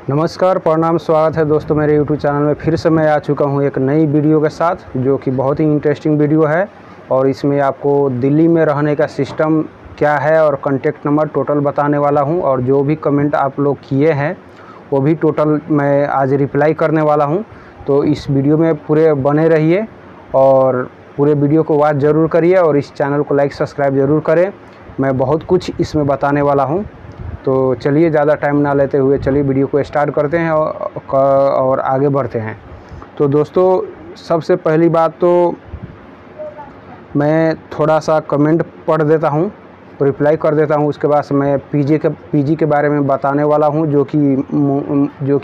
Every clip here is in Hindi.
नमस्कार, प्रणाम, स्वागत है दोस्तों मेरे यूट्यूब चैनल में। फिर से मैं आ चुका हूं एक नई वीडियो के साथ, जो कि बहुत ही इंटरेस्टिंग वीडियो है। और इसमें आपको दिल्ली में रहने का सिस्टम क्या है और कॉन्टैक्ट नंबर टोटल बताने वाला हूं। और जो भी कमेंट आप लोग किए हैं वो भी टोटल मैं आज रिप्लाई करने वाला हूं। तो इस वीडियो में पूरे बने रहिए और पूरे वीडियो को वॉच ज़रूर करिए और इस चैनल को लाइक सब्सक्राइब ज़रूर करें। मैं बहुत कुछ इसमें बताने वाला हूँ। तो चलिए ज़्यादा टाइम ना लेते हुए चलिए वीडियो को स्टार्ट करते हैं और आगे बढ़ते हैं। तो दोस्तों, सबसे पहली बात तो मैं थोड़ा सा कमेंट पढ़ देता हूँ, रिप्लाई कर देता हूँ। उसके बाद मैं पीजी के बारे में बताने वाला हूँ, जो कि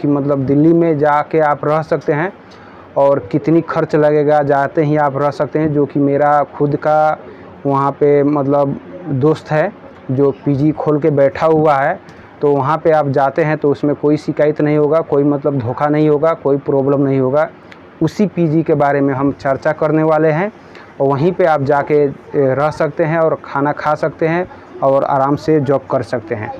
मतलब दिल्ली में जाके आप रह सकते हैं और कितनी खर्च लगेगा, जाते ही आप रह सकते हैं। जो कि मेरा खुद का वहाँ पे मतलब दोस्त है जो पीजी खोल के बैठा हुआ है। तो वहाँ पे आप जाते हैं तो उसमें कोई शिकायत नहीं होगा, कोई मतलब धोखा नहीं होगा, कोई प्रॉब्लम नहीं होगा। उसी पीजी के बारे में हम चर्चा करने वाले हैं और वहीं पे आप जाके रह सकते हैं और खाना खा सकते हैं और आराम से जॉब कर सकते हैं।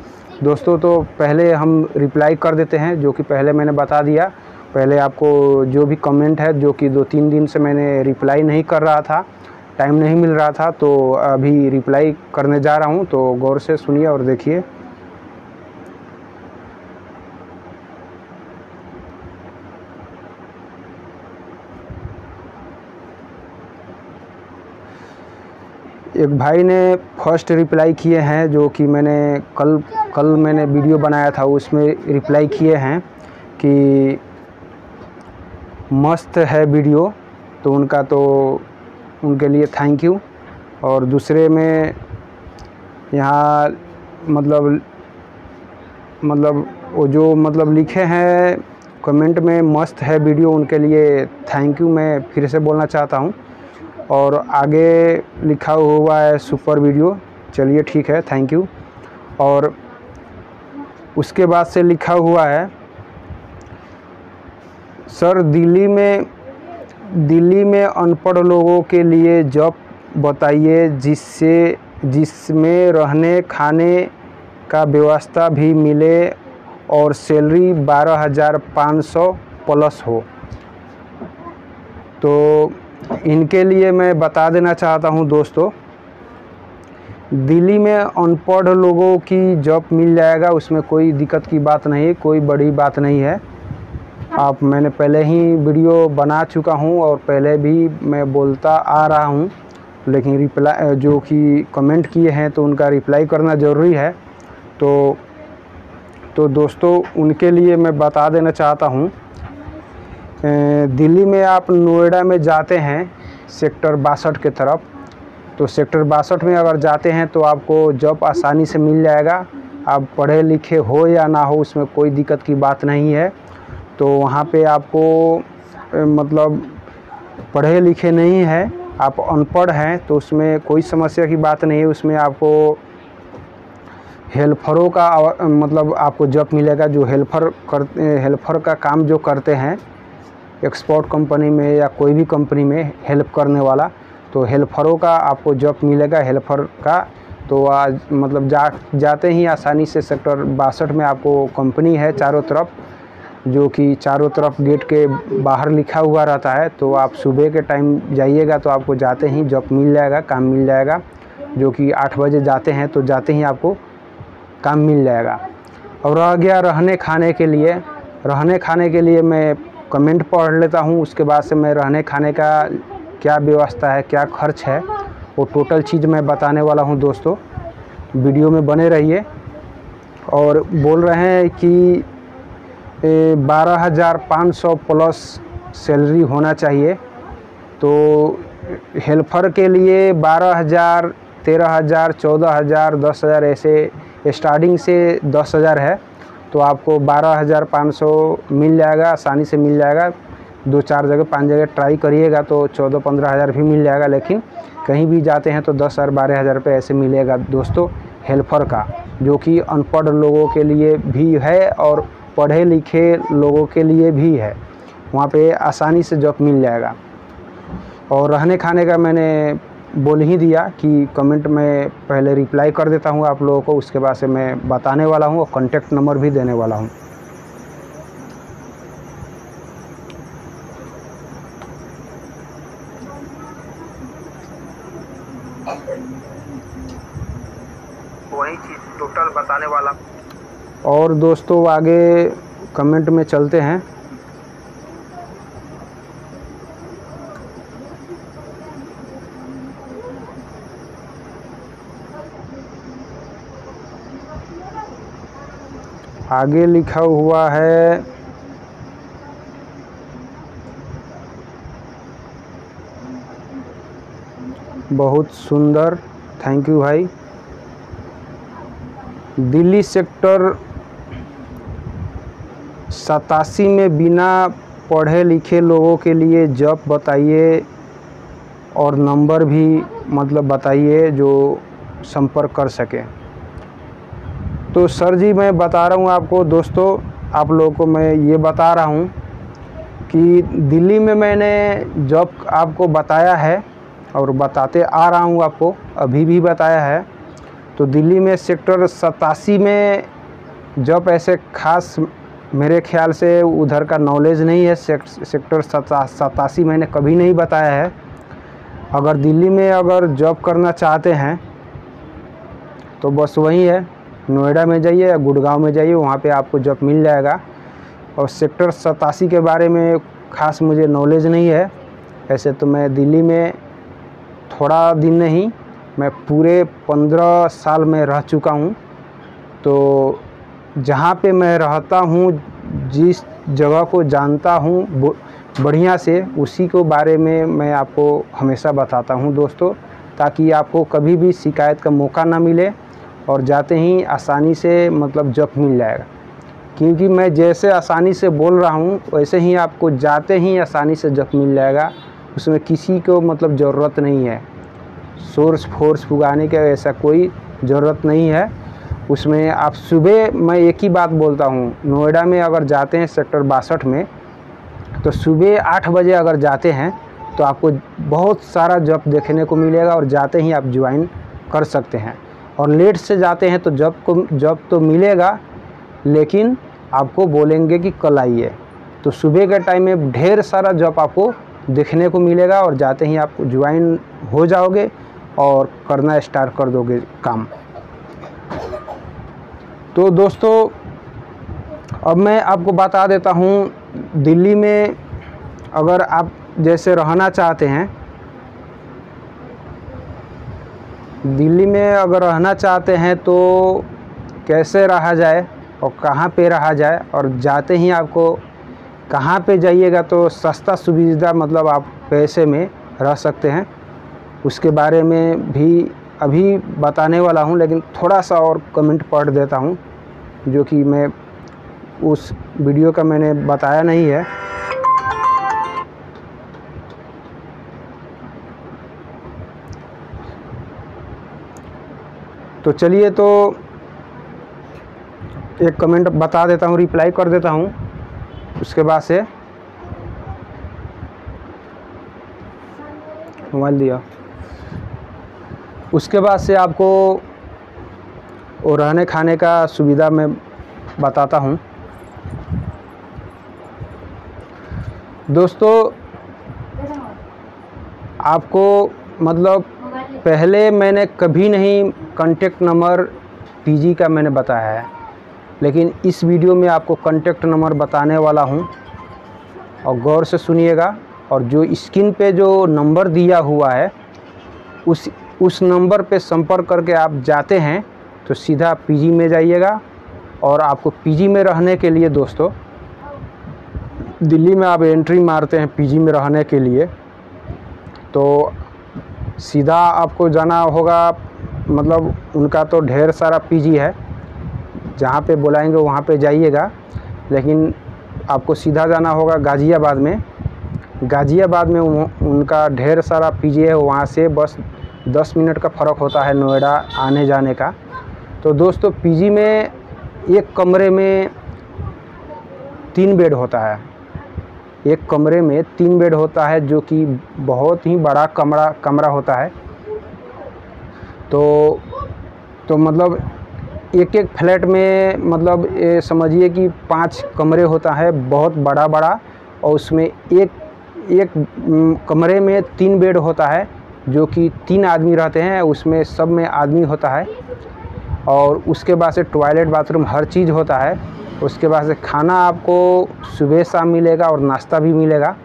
दोस्तों, तो पहले हम रिप्लाई कर देते हैं, जो कि पहले मैंने बता दिया। पहले आपको जो भी कमेंट है, जो कि 2-3 दिन से मैंने रिप्लाई नहीं कर रहा था, टाइम नहीं मिल रहा था, तो अभी रिप्लाई करने जा रहा हूं। तो गौर से सुनिए और देखिए। एक भाई ने फर्स्ट रिप्लाई किए हैं, जो कि मैंने कल मैंने वीडियो बनाया था, उसमें रिप्लाई किए हैं कि मस्त है वीडियो। तो उनके लिए थैंक यू। और दूसरे में यहाँ मतलब वो जो मतलब लिखे हैं कमेंट में मस्त है वीडियो, उनके लिए थैंक यू मैं फिर से बोलना चाहता हूँ। और आगे लिखा हुआ है सुपर वीडियो, चलिए ठीक है, थैंक यू। और उसके बाद से लिखा हुआ है, सर दिल्ली में अनपढ़ लोगों के लिए जॉब बताइए जिसमें रहने खाने का व्यवस्था भी मिले और सैलरी 12,500 प्लस हो। तो इनके लिए मैं बता देना चाहता हूं दोस्तों, दिल्ली में अनपढ़ लोगों की जॉब मिल जाएगा, उसमें कोई दिक्कत की बात नहीं है, कोई बड़ी बात नहीं है। मैंने पहले ही वीडियो बना चुका हूं और पहले भी मैं बोलता आ रहा हूं, लेकिन रिप्लाई जो कि कमेंट किए हैं तो उनका रिप्लाई करना ज़रूरी है। तो दोस्तों, उनके लिए मैं बता देना चाहता हूं, दिल्ली में आप नोएडा में जाते हैं सेक्टर 62 के तरफ, तो सेक्टर 62 में अगर जाते हैं तो आपको जॉब आसानी से मिल जाएगा। आप पढ़े लिखे हो या ना हो, उसमें कोई दिक्कत की बात नहीं है। तो वहाँ पे आपको मतलब पढ़े लिखे नहीं है, आप अनपढ़ हैं, तो उसमें कोई समस्या की बात नहीं है। उसमें आपको हेल्परों का मतलब आपको जॉब मिलेगा, जो हेल्पर का काम जो करते हैं एक्सपोर्ट कंपनी में या कोई भी कंपनी में हेल्प करने वाला, तो हेल्परों का आपको जॉब मिलेगा, हेल्पर का। तो आज मतलब जाते ही आसानी से सेक्टर 62 में आपको कंपनी है चारों तरफ, जो कि चारों तरफ गेट के बाहर लिखा हुआ रहता है। तो आप सुबह के टाइम जाइएगा तो आपको जाते ही जॉब मिल जाएगा, काम मिल जाएगा। जो कि 8 बजे जाते हैं तो जाते ही आपको काम मिल जाएगा। और रह गया रहने खाने के लिए मैं कमेंट पढ़ लेता हूँ। उसके बाद से मैं रहने खाने का क्या व्यवस्था है, क्या खर्च है, वो टोटल चीज़ मैं बताने वाला हूँ। दोस्तों, वीडियो में बने रहिए। और बोल रहे हैं कि 12,500 प्लस सैलरी होना चाहिए। तो हेल्पर के लिए 12,000, 13,000, 14,000, 10,000 ऐसे स्टार्टिंग से 10,000 है। तो आपको 12,500 मिल जाएगा, आसानी से मिल जाएगा। 2-4 जगह 5 जगह ट्राई करिएगा तो 14-15,000 भी मिल जाएगा। लेकिन कहीं भी जाते हैं तो 10,000, 12,000 रुपये ऐसे मिलेगा दोस्तों हेल्पर का, जो कि अनपढ़ लोगों के लिए भी है और पढ़े लिखे लोगों के लिए भी है। वहाँ पे आसानी से जॉब मिल जाएगा। और रहने खाने का मैंने बोल ही दिया कि कमेंट में पहले रिप्लाई कर देता हूँ आप लोगों को, उसके बाद से मैं बताने वाला हूँ और कॉन्टैक्ट नंबर भी देने वाला हूँ। वही चीज़ टोटल बताने वाला। और दोस्तों आगे कमेंट में चलते हैं। आगे लिखा हुआ है बहुत सुंदर, थैंक यू भाई। दिल्ली सेक्टर 87 में बिना पढ़े लिखे लोगों के लिए जॉब बताइए और नंबर भी मतलब बताइए जो संपर्क कर सके। तो सर जी मैं बता रहा हूँ आपको दोस्तों, आप लोगों को मैं ये बता रहा हूँ कि दिल्ली में मैंने जॉब आपको बताया है और बताते आ रहा हूँ आपको, अभी भी बताया है। तो दिल्ली में सेक्टर 87 में जॉब ऐसे खास मेरे ख्याल से उधर का नॉलेज नहीं है। सेक्टर 87 मैंने कभी नहीं बताया है। अगर दिल्ली में अगर जॉब करना चाहते हैं तो बस वही है, नोएडा में जाइए या गुड़गांव में जाइए, वहाँ पे आपको जॉब मिल जाएगा। और सेक्टर 87 के बारे में खास मुझे नॉलेज नहीं है। ऐसे तो मैं दिल्ली में थोड़ा दिन नहीं, मैं पूरे 15 साल में रह चुका हूँ। तो जहाँ पे मैं रहता हूँ, जिस जगह को जानता हूँ बढ़िया से, उसी को बारे में मैं आपको हमेशा बताता हूँ दोस्तों, ताकि आपको कभी भी शिकायत का मौका ना मिले और जाते ही आसानी से मतलब जॉब मिल जाएगा। क्योंकि मैं जैसे आसानी से बोल रहा हूँ वैसे ही आपको जाते ही आसानी से जॉब मिल जाएगा। उसमें किसी को मतलब ज़रूरत नहीं है सोर्स फोर्स पुगाने के, ऐसा कोई ज़रूरत नहीं है उसमें। आप सुबह, मैं एक ही बात बोलता हूँ, नोएडा में अगर जाते हैं सेक्टर 62 में, तो सुबह 8 बजे अगर जाते हैं तो आपको बहुत सारा जॉब देखने को मिलेगा और जाते ही आप ज्वाइन कर सकते हैं। और लेट से जाते हैं तो जॉब तो मिलेगा, लेकिन आपको बोलेंगे कि कल आइए। तो सुबह के टाइम में ढेर सारा जॉब आपको देखने को मिलेगा और जाते ही आप ज्वाइन हो जाओगे और करना स्टार्ट कर दोगे काम। तो दोस्तों अब मैं आपको बता देता हूँ, दिल्ली में अगर आप जैसे रहना चाहते हैं, दिल्ली में अगर रहना चाहते हैं तो कैसे रहा जाए और कहाँ पे रहा जाए, और जाते ही आपको कहाँ पे जाइएगा तो सस्ता सुविधा मतलब आप पैसे में रह सकते हैं, उसके बारे में भी अभी बताने वाला हूँ। लेकिन थोड़ा सा और कमेंट पढ़ देता हूँ जो कि मैं उस वीडियो का मैंने बताया नहीं है। तो चलिए, तो एक कमेंट बता देता हूँ, रिप्लाई कर देता हूँ, उसके बाद से मोबाइल दिया, उसके बाद से आपको वो रहने खाने का सुविधा मैं बताता हूँ। दोस्तों आपको मतलब पहले मैंने कभी नहीं कॉन्टेक्ट नंबर पीजी का मैंने बताया है, लेकिन इस वीडियो में आपको कॉन्टेक्ट नंबर बताने वाला हूँ और गौर से सुनिएगा। और जो स्क्रीन पे जो नंबर दिया हुआ है उस नंबर पे संपर्क करके आप जाते हैं तो सीधा पीजी में जाइएगा। और आपको पीजी में रहने के लिए दोस्तों, दिल्ली में आप एंट्री मारते हैं पीजी में रहने के लिए तो सीधा आपको जाना होगा, मतलब उनका तो ढेर सारा पीजी है, जहाँ पे बुलाएंगे वहाँ पे जाइएगा। लेकिन आपको सीधा जाना होगा गाज़ियाबाद में। गाज़ियाबाद में उनका ढेर सारा पीजी है, वहाँ से बस 10 मिनट का फ़र्क होता है नोएडा आने जाने का। तो दोस्तों पीजी में एक कमरे में 3 बेड होता है, एक कमरे में 3 बेड होता है, जो कि बहुत ही बड़ा कमरा होता है। तो मतलब एक फ्लैट में मतलब ये समझिए कि 5 कमरे होता है, बहुत बड़ा। और उसमें एक कमरे में 3 बेड होता है, जो कि 3 आदमी रहते हैं, उसमें सब में आदमी होता है। और उसके बाद से टॉयलेट बाथरूम हर चीज़ होता है। उसके बाद से खाना आपको सुबह शाम मिलेगा और नाश्ता भी मिलेगा,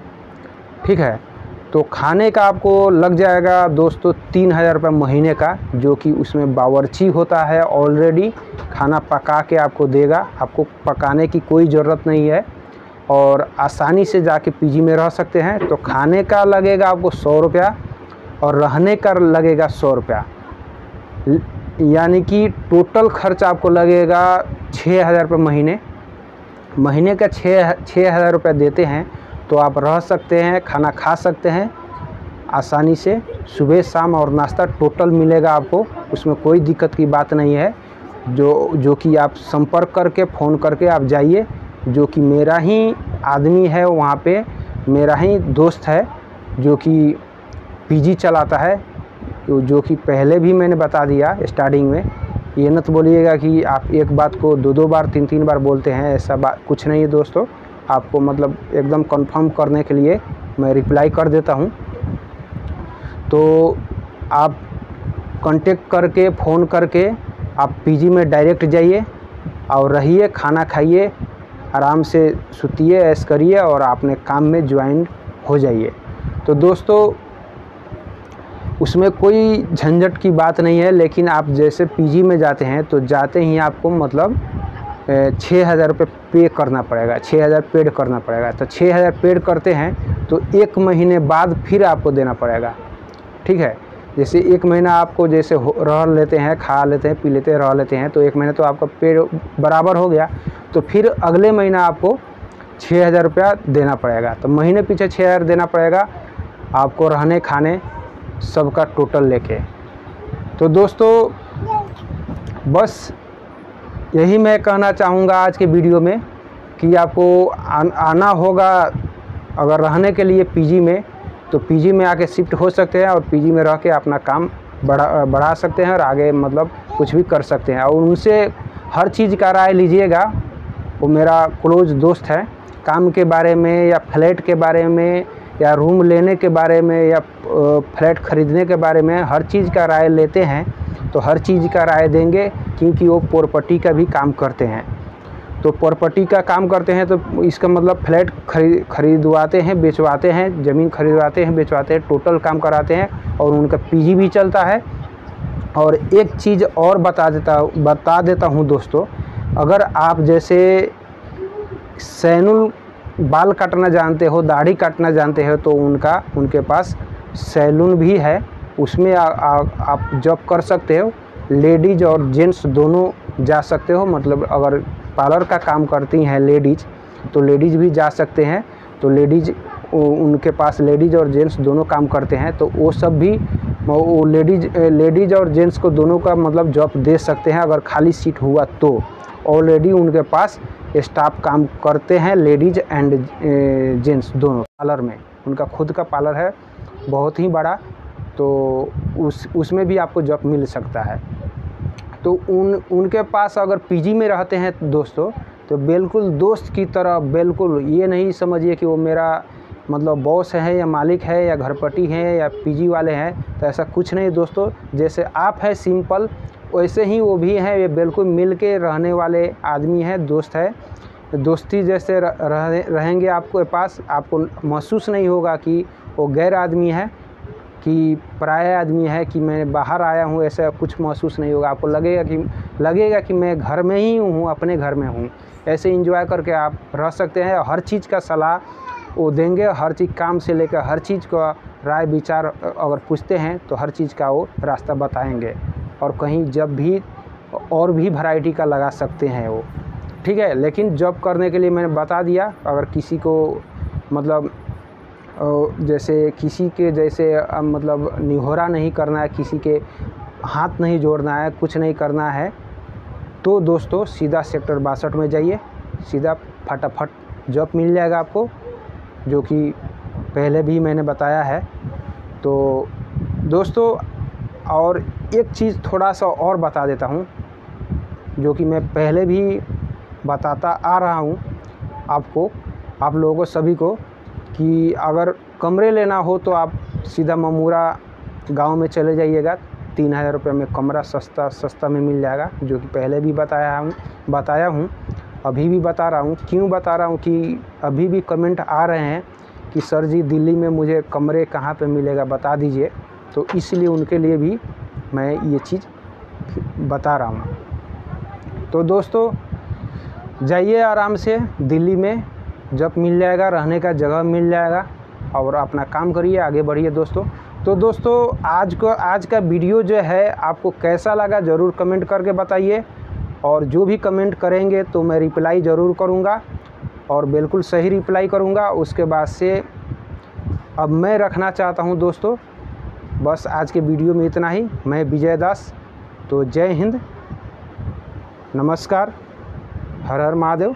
ठीक है। तो खाने का आपको लग जाएगा दोस्तों 3000 रुपये महीने का, जो कि उसमें बावर्ची होता है, ऑलरेडी खाना पका के आपको देगा, आपको पकाने की कोई ज़रूरत नहीं है और आसानी से जाके पीजी में रह सकते हैं। तो खाने का लगेगा आपको 100 रुपया और रहने का लगेगा 100 रुपया, यानी कि टोटल खर्च आपको लगेगा 6000 रुपये महीने का 6000 रुपये देते हैं तो आप रह सकते हैं, खाना खा सकते हैं आसानी से, सुबह शाम और नाश्ता टोटल मिलेगा आपको, उसमें कोई दिक्कत की बात नहीं है। जो कि आप संपर्क करके फ़ोन करके आप जाइए, जो कि मेरा ही आदमी है वहाँ पे, मेरा ही दोस्त है जो कि पीजी चलाता है, जो कि पहले भी मैंने बता दिया स्टार्टिंग में। ये न तो बोलिएगा कि आप एक बात को 2-2 बार 3-3 बार बोलते हैं, ऐसा बात कुछ नहीं है दोस्तों। आपको मतलब एकदम कंफर्म करने के लिए मैं रिप्लाई कर देता हूँ। तो आप कांटेक्ट करके फ़ोन करके आप पीजी में डायरेक्ट जाइए और रहिए, खाना खाइए, आराम से सुतिए, ऐश करिए और अपने काम में ज्वाइन हो जाइए। तो दोस्तों उसमें कोई झंझट की बात नहीं है, लेकिन आप जैसे पीजी में जाते हैं तो जाते ही आपको मतलब 6000 रुपये पे करना पड़ेगा, 6000 पेड करना पड़ेगा। तो 6000 पेड करते हैं तो 1 महीने बाद फिर आपको देना पड़ेगा, ठीक है। जैसे 1 महीना आपको जैसे रह लेते हैं, खा लेते हैं, पी लेते हैं, रह लेते हैं, तो 1 महीना तो आपका पेड बराबर हो गया। तो फिर अगले महीना आपको 6000 रुपया देना पड़ेगा। तो महीने पीछे 6000 देना पड़ेगा आपको, रहने खाने सबका टोटल लेके। तो दोस्तों बस यही मैं कहना चाहूँगा आज के वीडियो में कि आपको आना होगा अगर रहने के लिए पीजी में, तो पीजी में आके शिफ्ट हो सकते हैं और पीजी में रह के अपना काम बढ़ा सकते हैं और आगे मतलब कुछ भी कर सकते हैं। और उनसे हर चीज़ का राय लीजिएगा, वो मेरा क्लोज दोस्त है। काम के बारे में या फ्लैट के बारे में या रूम लेने के बारे में या फ्लैट ख़रीदने के बारे में हर चीज़ का राय लेते हैं, तो हर चीज़ का राय देंगे, क्योंकि वो प्रॉपर्टी का भी काम करते हैं। तो प्रॉपर्टी का काम करते हैं तो इसका मतलब फ्लैट खरीदवाते हैं, बेचवाते हैं, ज़मीन खरीदवाते हैं, बेचवाते हैं, टोटल काम कराते हैं और उनका पीजी भी चलता है। और एक चीज़ और बता देता हूँ दोस्तों, अगर आप जैसे सैलून बाल काटना जानते हो, दाढ़ी काटना जानते हो, तो उनके पास सैलून भी है, उसमें आप जॉब कर सकते हो। लेडीज़ और जेंट्स दोनों जा सकते हो, मतलब अगर पार्लर का काम करती हैं लेडीज़ तो लेडीज़ भी जा सकते हैं। तो उनके पास लेडीज़ और जेंट्स दोनों काम करते हैं, तो वो सब भी वो लेडीज़ और जेंट्स को दोनों का मतलब जॉब दे सकते हैं अगर खाली सीट हुआ तो। ऑलरेडी उनके पास स्टाफ काम करते हैं, लेडीज़ एंड जेंट्स दोनों पार्लर में। उनका खुद का पार्लर है बहुत ही बड़ा, तो उसमें भी आपको जॉब मिल सकता है। तो उनके पास अगर पीजी में रहते हैं दोस्तों, तो बिल्कुल दोस्त की तरह, बिल्कुल ये नहीं समझिए कि वो मेरा मतलब बॉस है या मालिक है या घरपटी है या पीजी वाले हैं, तो ऐसा कुछ नहीं दोस्तों। जैसे आप हैं सिंपल, वैसे ही वो भी हैं, ये बिल्कुल मिल के रहने वाले आदमी हैं, दोस्त है। दोस्ती जैसे रहेंगे आपके पास, आपको महसूस नहीं होगा कि वो गैर आदमी है कि पराया आदमी है कि मैं बाहर आया हूँ, ऐसा कुछ महसूस नहीं होगा। आपको लगेगा कि मैं घर में ही हूँ, अपने घर में हूँ। ऐसे एंजॉय करके आप रह सकते हैं। हर चीज़ का सलाह वो देंगे, हर चीज़ काम से लेकर हर चीज़ का राय विचार अगर पूछते हैं तो हर चीज़ का वो रास्ता बताएंगे। और कहीं जब भी और भी वैरायटी का लगा सकते हैं वो, ठीक है। लेकिन जॉब करने के लिए मैंने बता दिया, अगर किसी को मतलब जैसे किसी के जैसे मतलब निहोरा नहीं करना है, किसी के हाथ नहीं जोड़ना है, कुछ नहीं करना है, तो दोस्तों सीधा सेक्टर 62 में जाइए, सीधा फटाफट जॉब मिल जाएगा आपको, जो कि पहले भी मैंने बताया है। तो दोस्तों और एक चीज़ थोड़ा सा और बता देता हूँ, जो कि मैं पहले भी बताता आ रहा हूँ आप लोगों को सभी को, कि अगर कमरे लेना हो तो आप सीधा ममूरा गांव में चले जाइएगा, 3000 रुपये में कमरा सस्ता में मिल जाएगा, जो कि पहले भी बताया हूँ, अभी भी बता रहा हूँ। क्यों बता रहा हूँ कि अभी भी कमेंट आ रहे हैं कि सर जी दिल्ली में मुझे कमरे कहाँ पे मिलेगा बता दीजिए, तो इसलिए उनके लिए भी मैं ये चीज़ बता रहा हूँ। तो दोस्तों जाइए आराम से दिल्ली में, जब मिल जाएगा, रहने का जगह मिल जाएगा, और अपना काम करिए, आगे बढ़िए दोस्तों। तो दोस्तों आज का वीडियो जो है आपको कैसा लगा ज़रूर कमेंट करके बताइए, और जो भी कमेंट करेंगे तो मैं रिप्लाई ज़रूर करूँगा, और बिल्कुल सही रिप्लाई करूँगा। उसके बाद से अब मैं रखना चाहता हूँ दोस्तों, बस आज के वीडियो में इतना ही। मैं विजय दास, तो जय हिंद, नमस्कार, हर हर महादेव,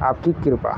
आपकी कृपा।